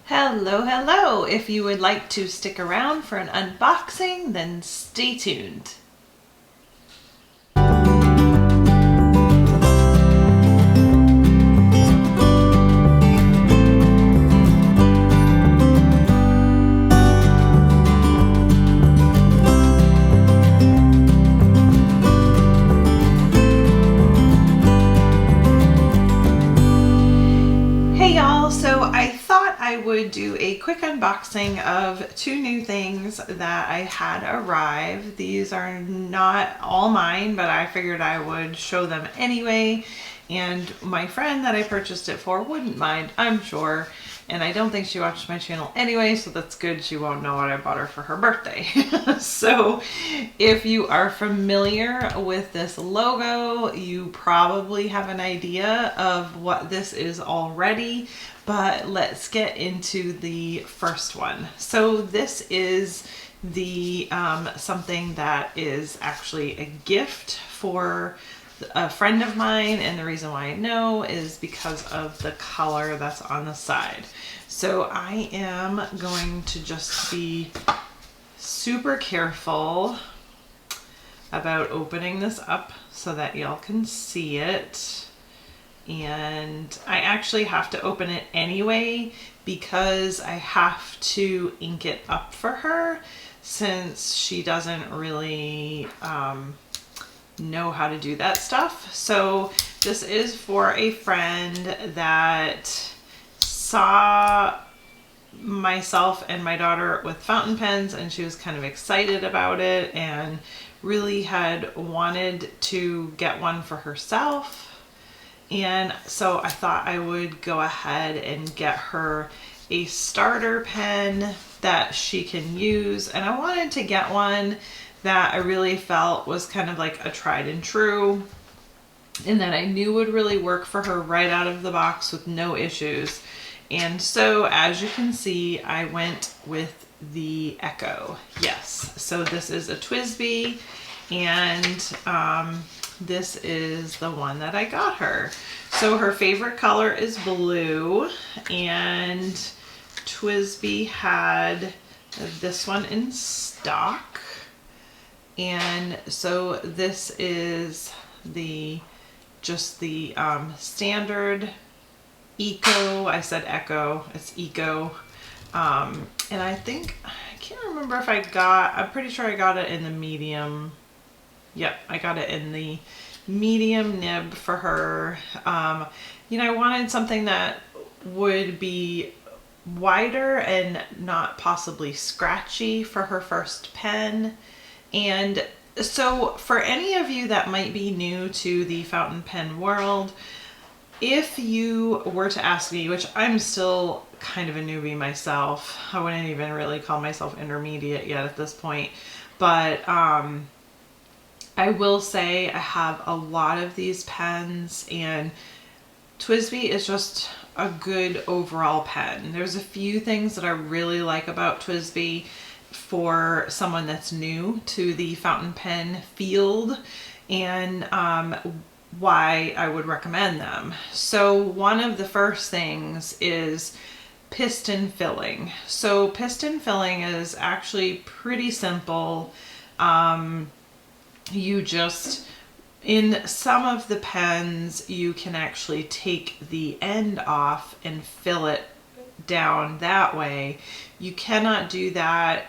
Hello, hello! If you would like to stick around for an unboxing, then stay tuned. I would do a quick unboxing of two new things that I had arrive. These are not all mine, but I figured I would show them anyway. And my friend that I purchased it for wouldn't mind, I'm sure. And I don't think she watched my channel anyway, so that's good. She won't know what I bought her for her birthday. So if you are familiar with this logo, you probably have an idea of what this is already. But let's get into the first one. So this is the something that is actually a gift for a friend of mine, and the reason why I know is because of the color that's on the side. So I am going to just be super careful about opening this up so that y'all can see it. And I actually have to open it anyway because I have to ink it up for her, since she doesn't really know how to do that stuff. So this is for a friend that saw myself and my daughter with fountain pens, and she was kind of excited about it and really had wanted to get one for herself. And so I thought I would go ahead and get her a starter pen that she can use. And I wanted to get one that I really felt was kind of like a tried and true, and that I knew would really work for her right out of the box with no issues. And so as you can see, I went with the Echo. Yes, so this is a TWSBI, and this is the one that I got her. So her favorite color is blue, and TWSBI had this one in stock. And so this is just the standard Eco. I said Echo, it's Eco. And I can't remember if I'm pretty sure I got it in the medium. Yep, I got it in the medium nib for her. You know, I wanted something that would be wider and not possibly scratchy for her first pen. And so for any of you that might be new to the fountain pen world, if you were to ask me, which I'm still kind of a newbie myself, I wouldn't even really call myself intermediate yet at this point, but I will say I have a lot of these pens, and TWSBI is just a good overall pen. There's a few things that I really like about TWSBI for someone that's new to the fountain pen field, and why I would recommend them. So one of the first things is piston filling. So piston filling is actually pretty simple. You just, in some of the pens, you can actually take the end off and fill it down that way. You cannot do that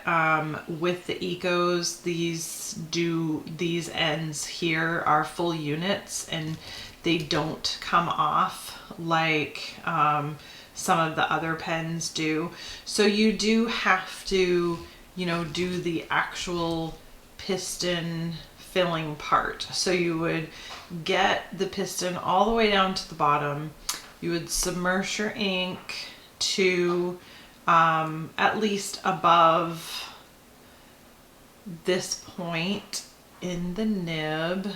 with the Ecos. These ends here are full units, and they don't come off like some of the other pens do. So you do have to, you know, do the actual piston filling part. So you would get the piston all the way down to the bottom. You would submerge your ink to at least above this point in the nib.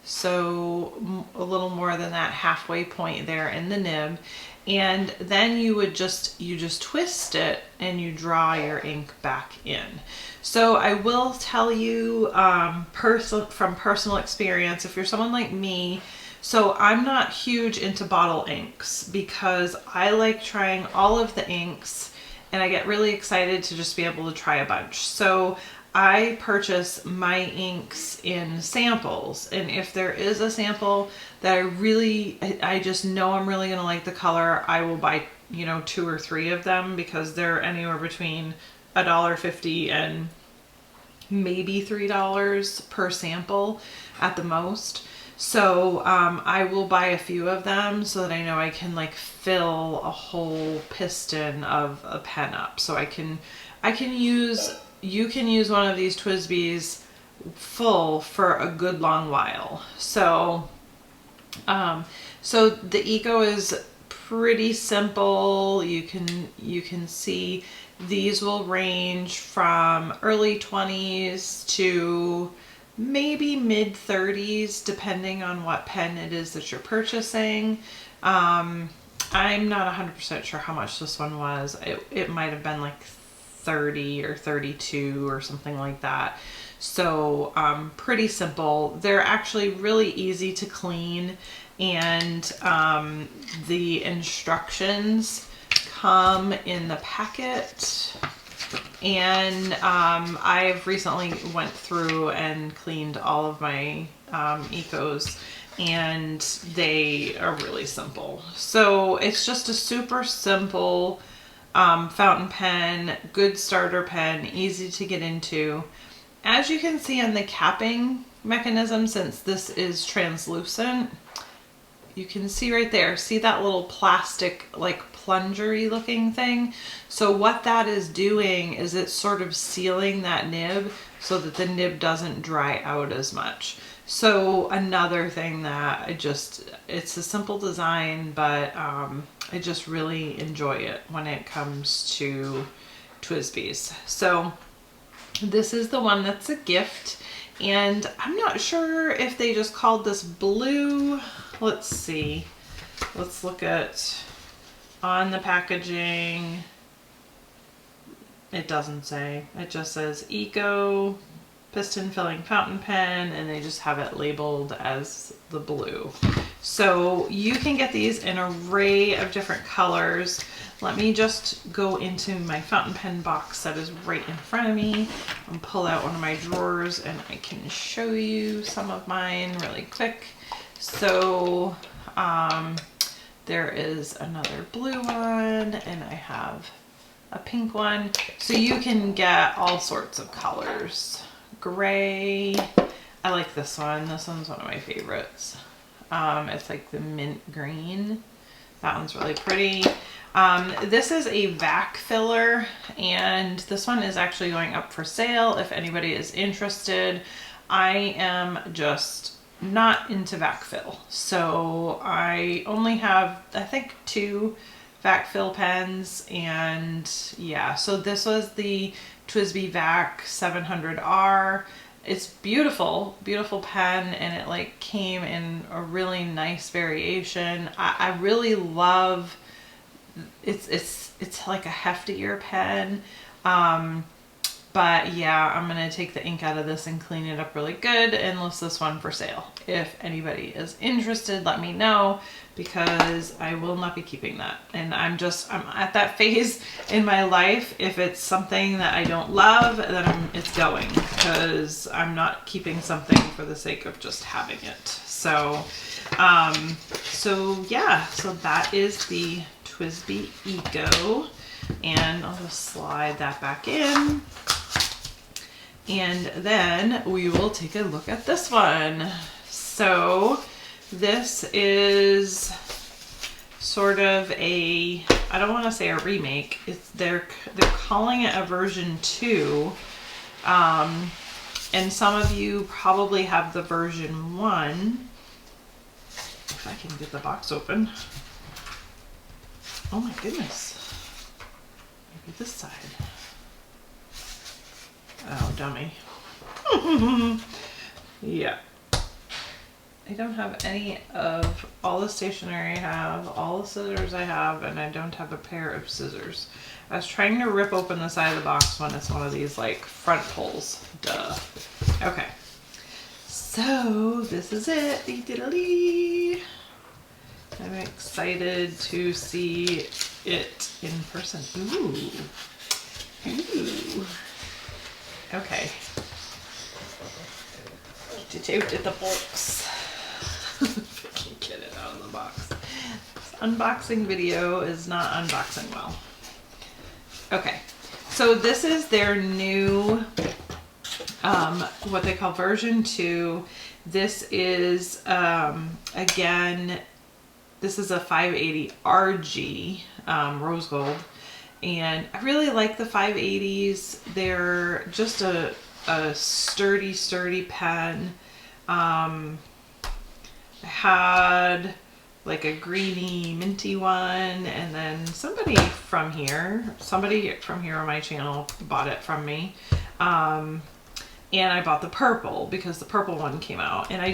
So a little more than that halfway point there in the nib. And then you just twist it and you draw your ink back in. So I will tell you from personal experience, if you're someone like me So I'm not huge into bottle inks because I like trying all of the inks and I get really excited to just be able to try a bunch. So I purchase my inks in samples, and if there is a sample that I just know I'm really gonna like the color, I will buy, you know, 2 or 3 of them because they're anywhere between $1.50 and maybe $3 per sample at the most. So I will buy a few of them so that I know I can like fill a whole piston of a pen up. So you can use one of these TWSBIs full for a good long while. So so the Eco is pretty simple. You can see these will range from early 20s to maybe mid 30s depending on what pen it is that you're purchasing. I'm not 100% sure how much this one was. It might have been like 30 or 32 or something like that. So pretty simple. They're actually really easy to clean, and the instructions come in the packet. And I've recently went through and cleaned all of my Ecos, and they are really simple. So it's just a super simple fountain pen, good starter pen, easy to get into. As you can see on the capping mechanism, since this is translucent, you can see right there, see that little plastic like plungery looking thing? So what that is doing is it's sort of sealing that nib so that the nib doesn't dry out as much. So another thing that it's a simple design, but I just really enjoy it when it comes to TWSBIs. So this is the one that's a gift, and I'm not sure if they just called this blue. Let's see. Let's look at on the packaging. It doesn't say. It just says Eco piston filling fountain pen, and they just have it labeled as the blue. So you can get these in an array of different colors. Let me just go into my fountain pen box that is right in front of me and pull out one of my drawers, and I can show you some of mine really quick. So there is another blue one, and I have a pink one. So you can get all sorts of colors. Gray. I like this one. This one's one of my favorites. It's like the mint green. That one's really pretty. This is a vac filler, and this one is actually going up for sale if anybody is interested. I am just not into vac fill, so I only have, I think, 2 vac fill pens, and yeah, so this was the TWSBI Vac 700R. It's beautiful, beautiful pen, and it like came in a really nice variation. I really love, it's like a heftier pen. But yeah, I'm gonna take the ink out of this and clean it up really good and list this one for sale. If anybody is interested, let me know, because I will not be keeping that. And I'm at that phase in my life. If it's something that I don't love, then it's going, because I'm not keeping something for the sake of just having it. So, so yeah, so that is the TWSBI Eco, and I'll just slide that back in. And then we will take a look at this one. So this is sort of a, I don't want to say a remake. They're calling it a version 2. And some of you probably have the version 1. If I can get the box open. Oh my goodness. Maybe this side. Oh, dummy. Yeah. I don't have any of all the stationery I have, all the scissors I have, and I don't have a pair of scissors. I was trying to rip open the side of the box when it's one of these like front pulls. Duh. Okay. So this is it. Diddly. I'm excited to see it in person. Ooh. Ooh. Okay. Get it out of the box. If I can get it out of the box. This unboxing video is not unboxing well. Okay. So this is their new, what they call version 2. This is, again, this is a 580 RG rose gold, and I really like the 580s. They're just a sturdy pen. I had like a greeny minty one, and then somebody from here on my channel bought it from me. And I bought the purple because the purple one came out, and I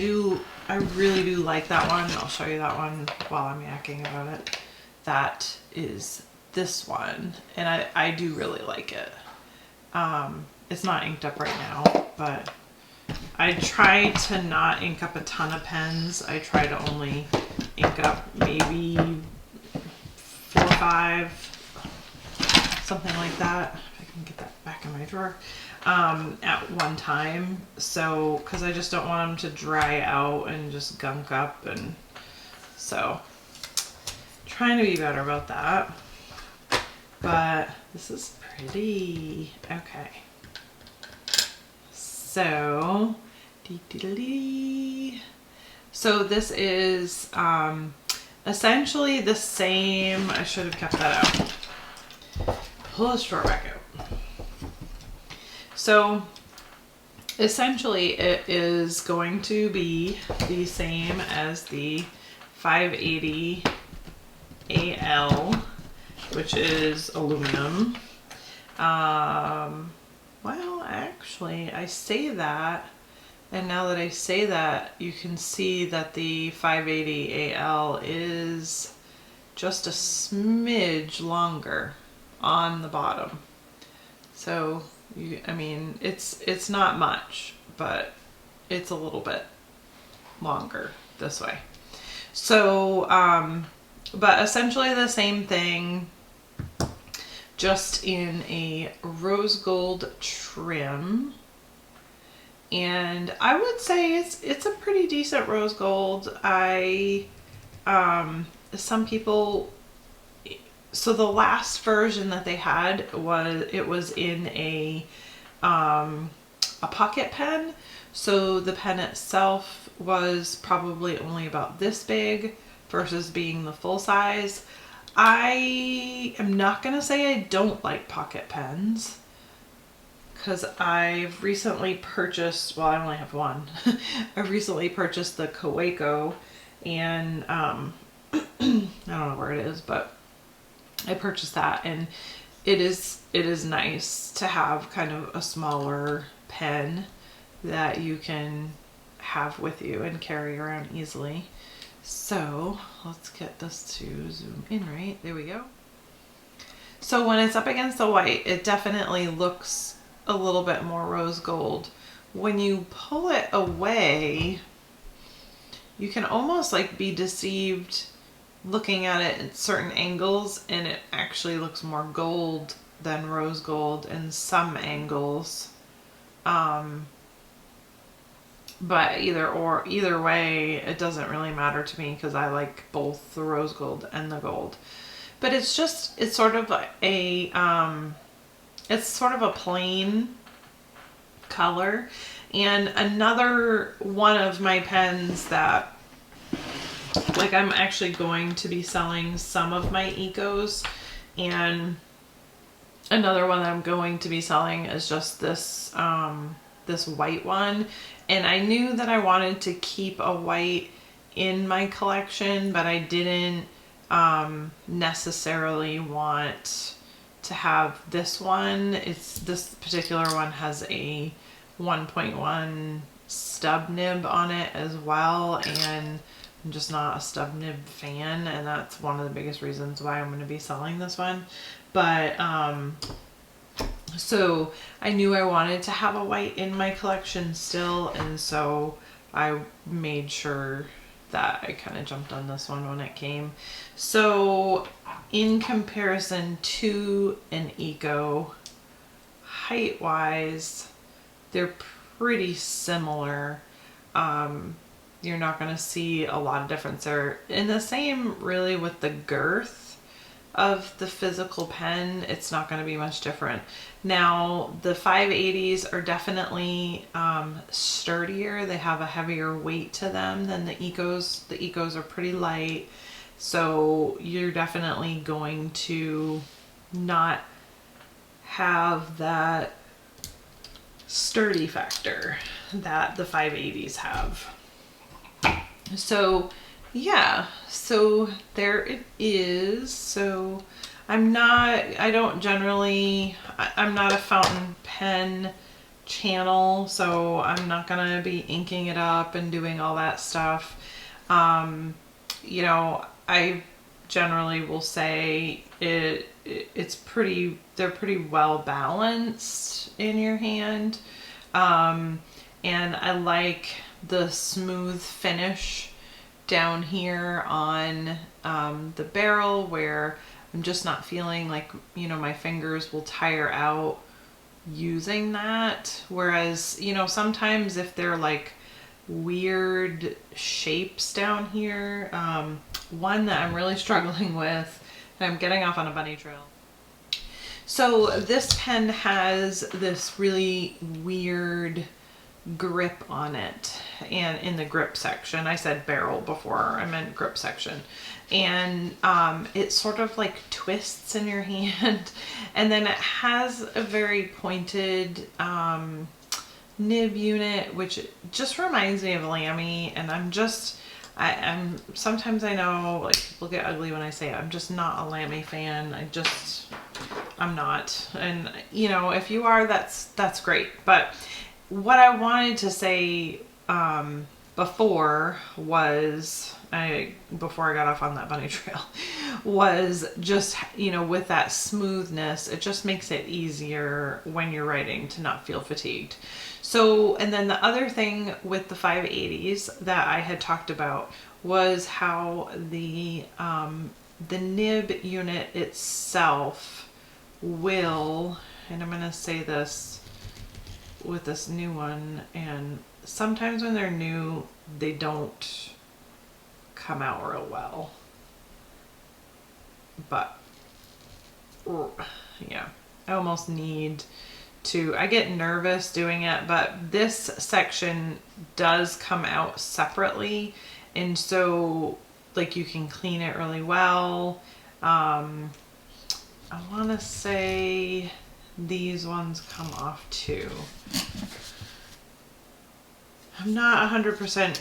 really do like that one. I'll show you that one while I'm yakking about it. That is this one, and I do really like it. It's not inked up right now, but I try to not ink up a ton of pens. I try to only ink up maybe 4 or 5, something like that. If I can get that back in my drawer. At one time, so because I just don't want them to dry out and just gunk up, and so trying to be better about that. But this is pretty. Okay, so so this is essentially the same. I should have kept that out. Pull the straw back out. So essentially it is going to be the same as the 580 AL, which is aluminum. Well, actually I say that, and now that I say that, you can see that the 580 AL is just a smidge longer on the bottom. So I mean, it's not much, but it's a little bit longer this way. So, but essentially the same thing, just in a rose gold trim. And I would say it's a pretty decent rose gold. Some people, so the last version that they had was in a pocket pen. So the pen itself was probably only about this big versus being the full size. I am not gonna say I don't like pocket pens, because I've recently purchased, well, I only have one. I've recently purchased the Kaweco, and I don't know where it is, but I purchased that, and it is nice to have kind of a smaller pen that you can have with you and carry around easily. So let's get this to zoom in right. There we go. So when it's up against the white, it definitely looks a little bit more rose gold. When you pull it away, you can almost like be deceived looking at it at certain angles, and it actually looks more gold than rose gold in some angles. But either way, it doesn't really matter to me, because I like both the rose gold and the gold. But it's sort of a plain color. And another one of my pens that, like, I'm actually going to be selling some of my Ecos, and another one that I'm going to be selling is just this this white one. And I knew that I wanted to keep a white in my collection, but I didn't necessarily want to have this one. This particular one has a 1.1 stub nib on it as well, and I'm just not a stub nib fan, and that's one of the biggest reasons why I'm going to be selling this one. But so I knew I wanted to have a white in my collection still, and so I made sure that I kind of jumped on this one when it came. So in comparison to an Eco, height wise, they're pretty similar. You're not going to see a lot of difference. They're in the same really with the girth of the physical pen. It's not going to be much different. Now the 580s are definitely sturdier. They have a heavier weight to them than the Ecos. The Ecos are pretty light, so you're definitely going to not have that sturdy factor that the 580s have. So yeah, so there it is. So I'm not a fountain pen channel, so I'm not gonna be inking it up and doing all that stuff. You know, I generally will say they're pretty well balanced in your hand. And I like the smooth finish down here on the barrel, where I'm just not feeling like, you know, my fingers will tire out using that. Whereas, you know, sometimes if they're like weird shapes down here, one that I'm really struggling with, and I'm getting off on a bunny trail. So this pen has this really weird grip on it, and in the grip section, I said barrel before, I meant grip section, and it sort of like twists in your hand, and then it has a very pointed nib unit, which just reminds me of Lamy, and I'm sometimes I know like people get ugly when I say it. I'm just not a Lamy fan. I'm not, and you know, if you are, that's great. But what I wanted to say before I got off on that bunny trail was just, you know, with that smoothness, it just makes it easier when you're writing to not feel fatigued. So, and then the other thing with the 580s that I had talked about was how the nib unit itself will, and I'm going to say this with this new one, and sometimes when they're new, they don't come out real well. But yeah, I almost need to, I get nervous doing it, but this section does come out separately, and so like you can clean it really well. I want to say these ones come off too. I'm not 100%,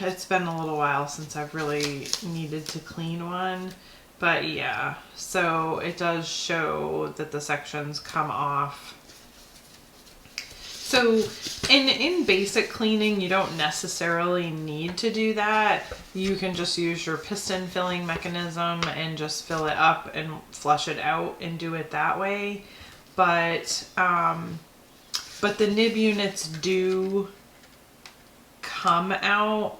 it's been a little while since I've really needed to clean one, but yeah, so it does show that the sections come off. So in basic cleaning, you don't necessarily need to do that. You can just use your piston filling mechanism and just fill it up and flush it out and do it that way. But the nib units do come out,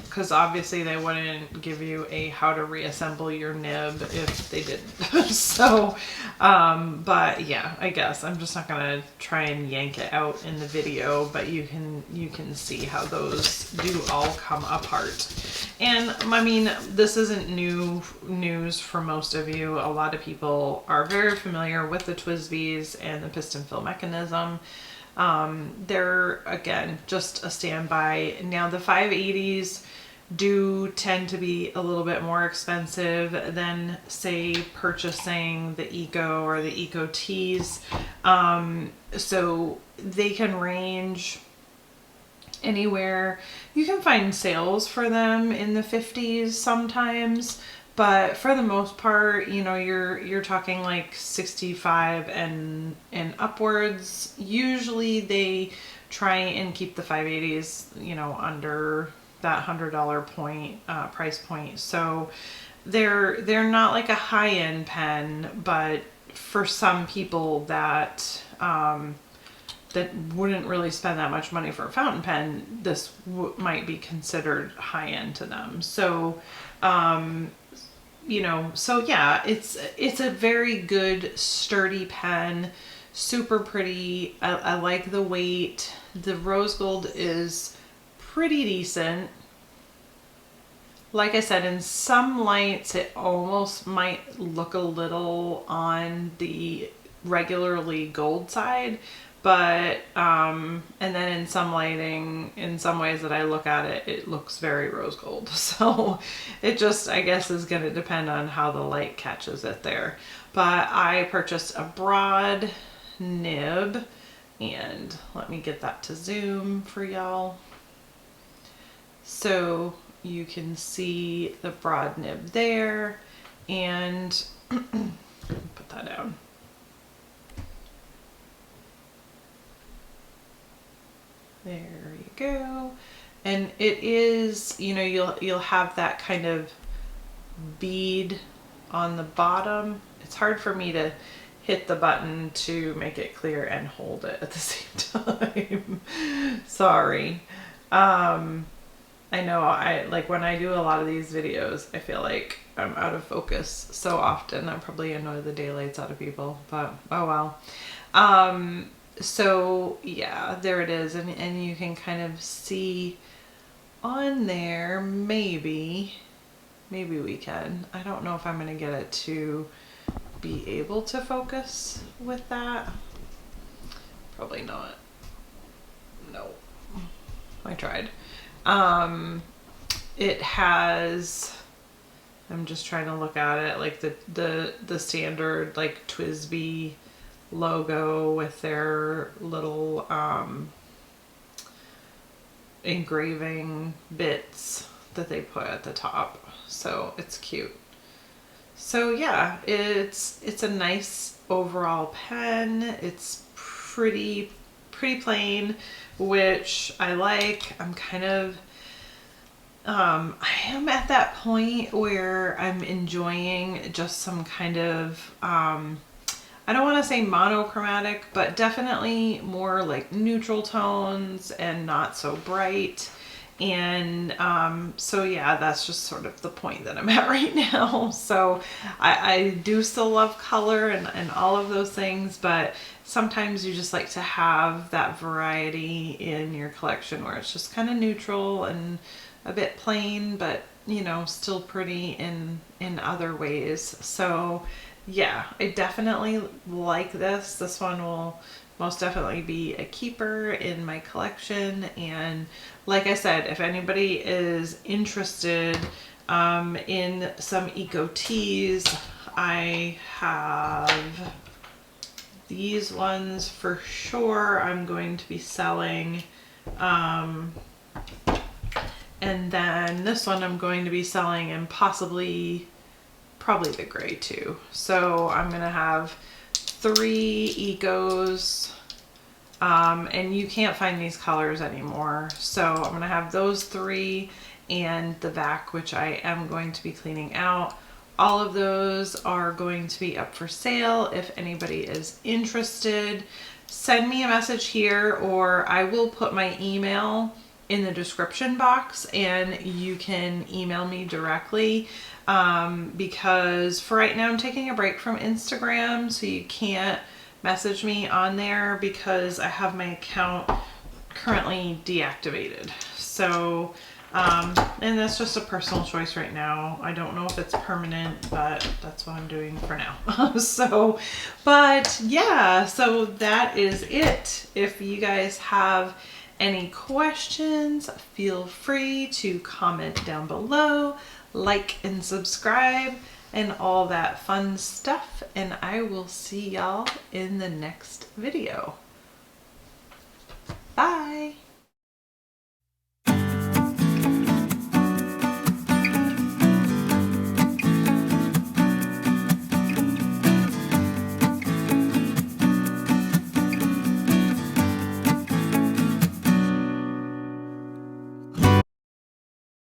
because obviously they wouldn't give you a how to reassemble your nib if they didn't. So but yeah, I guess I'm just not gonna try and yank it out in the video, but you can see how those do all come apart. And I mean, this isn't new news for most of you. A lot of people are very familiar with the TWSBIs and the piston fill mechanism. They're, again, just a standby. Now the 580s do tend to be a little bit more expensive than, say, purchasing the Eco or the Eco Tees. So they can range anywhere. You can find sales for them in the 50s sometimes, but for the most part, you know, you're talking like 65 and upwards. Usually they try and keep the 580s, you know, under that $100 price point. So they're not like a high-end pen, but for some people that that wouldn't really spend that much money for a fountain pen, this might be considered high end to them. So, you know, so yeah, it's a very good sturdy pen, super pretty. I like the weight. The rose gold is pretty decent. Like I said, in some lights, it almost might look a little on the regularly gold side, but, and then in some lighting, in some ways that I look at it, it looks very rose gold. So it just, I guess, is going to depend on how the light catches it there. But I purchased a broad nib, and let me get that to zoom for y'all. So you can see the broad nib there, and put that down. There you go. And it is, you know, you'll have that kind of bead on the bottom. It's hard for me to hit the button to make it clear and hold it at the same time. Sorry. I know like when I do a lot of these videos, I feel like I'm out of focus so often. I probably annoy the daylights out of people, but oh well. So yeah, there it is. And you can kind of see on there, maybe we can. I don't know if I'm going to get it to be able to focus with that. Probably not. No, I tried. It has, I'm just trying to look at it, like the standard like TWSBI logo with their little engraving bits that they put at the top. So it's cute. So yeah, it's a nice overall pen. It's pretty plain, which I like. I'm kind of I am at that point where I'm enjoying just some kind of I don't want to say monochromatic, but definitely more like neutral tones and not so bright. And so yeah, that's just sort of the point that I'm at right now. So I do still love color and all of those things, but sometimes you just like to have that variety in your collection where it's just kind of neutral and a bit plain, but you know, still pretty in other ways. So yeah, I definitely like this. This one will most definitely be a keeper in my collection. And like I said, if anybody is interested in some eco teas, I have these ones for sure I'm going to be selling. And then this one I'm going to be selling, and probably the gray too. So I'm gonna have 3 ecos, and you can't find these colors anymore. So I'm gonna have those 3 and the back, which I am going to be cleaning out. All of those are going to be up for sale. If anybody is interested, send me a message here, or I will put my email in the description box and you can email me directly. Because for right now I'm taking a break from Instagram, so you can't message me on there because I have my account currently deactivated. So and that's just a personal choice right now. I don't know if it's permanent, but that's what I'm doing for now. So, but yeah, so that is it. If you guys have any questions, feel free to comment down below, like and subscribe, and all that fun stuff. And I will see y'all in the next video.